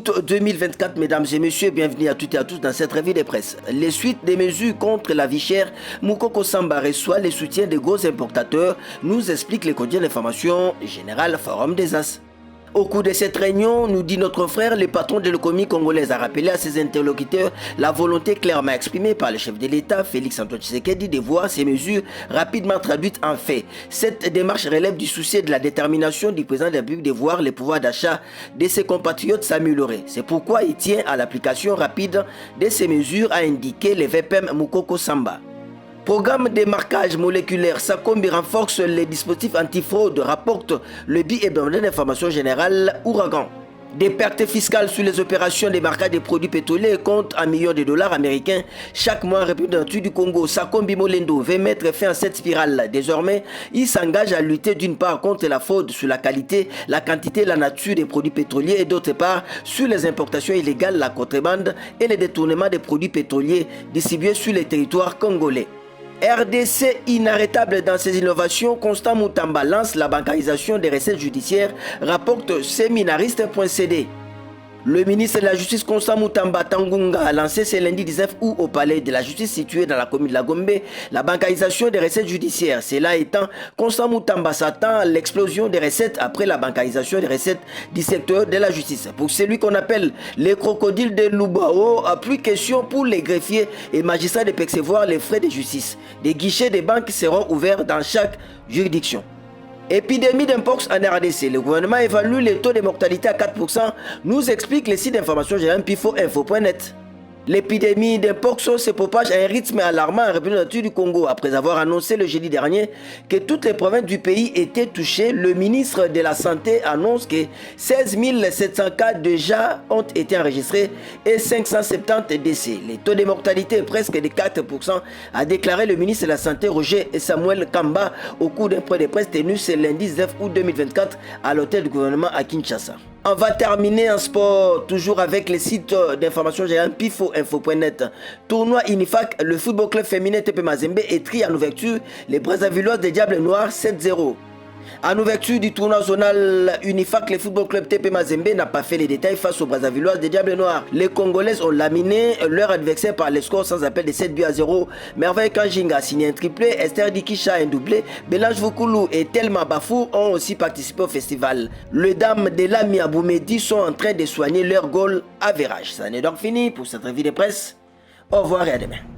août 2024, mesdames et messieurs, bienvenue à toutes et à tous dans cette revue de presse. Les suites des mesures contre la vie chère, Moukoko Samba reçoit les soutiens des gros importateurs, nous explique le quotidien d'information générale Forum des As. Au cours de cette réunion, nous dit notre frère, le patron de l'économie congolaise a rappelé à ses interlocuteurs la volonté clairement exprimée par le chef de l'État, Félix Antoine Tshisekedi, de voir ces mesures rapidement traduites en fait. Cette démarche relève du souci et de la détermination du président de la République de voir le pouvoir d'achat de ses compatriotes s'améliorer. C'est pourquoi il tient à l'application rapide de ces mesures, a indiqué le VPM Moukoko Samba. Programme de marquage moléculaire, Sakombi renforce les dispositifs antifraude, rapporte le bi-hebdomadaire d'information générale Ouragan. Des pertes fiscales sur les opérations de marquage des produits pétroliers comptent en millions de dollars américains chaque mois. République du Congo, Sakombi Molendo veut mettre fin à cette spirale. Désormais, il s'engage à lutter d'une part contre la fraude sur la qualité, la quantité et la nature des produits pétroliers et d'autre part sur les importations illégales, la contrebande et le détournement des produits pétroliers distribués sur les territoires congolais. RDC inarrêtable dans ses innovations, Constant Moutamba lance la bancarisation des recettes judiciaires, rapporte séminariste.cd. Le ministre de la Justice Constant Moutamba Tangunga a lancé ce lundi 19 août au palais de la justice situé dans la commune de la Gombe la bancarisation des recettes judiciaires. Cela étant, Constant Moutamba s'attend à l'explosion des recettes après la bancarisation des recettes du secteur de la justice. Pour celui qu'on appelle les crocodiles de Lubao, plus question pour les greffiers et magistrats de percevoir les frais de justice. Des guichets de banques seront ouverts dans chaque juridiction. Épidémie d'impox en RDC. Le gouvernement évalue les taux de mortalité à 4%, nous explique le site d'information générale pifoinfo.net. L'épidémie d'impox se propage à un rythme alarmant en République du Congo. Après avoir annoncé le jeudi dernier que toutes les provinces du pays étaient touchées, le ministre de la Santé annonce que 16 700 cas déjà ont été enregistrés et 570 décès. Le taux de mortalité est presque de 4%, a déclaré le ministre de la Santé Roger Samuel Kamba au cours d'un point de presse tenu ce lundi 9 août 2024 à l'hôtel du gouvernement à Kinshasa. On va terminer en sport, toujours avec les sites d'information générale pifoinfo.net. Tournoi Unifac, le football club féminin TP Mazembe étrie en ouverture les Brazzavilloises des Diables Noirs 7-0. En ouverture du tournoi zonal Unifac, le football club TP Mazembe n'a pas fait les détails face aux Brazzavilloises des Diables Noirs. Les Congolaises ont laminé leur adversaire par les scores sans appel de 7-0. Merveille Kanjinga a signé un triplé, Esther Dikisha un doublé, Belange Vukulu et Telma Bafou ont aussi participé au festival. Les dames de l'Ami Aboumedi sont en train de soigner leur goal average. Ça n'est donc fini pour cette revue de presse. Au revoir et à demain.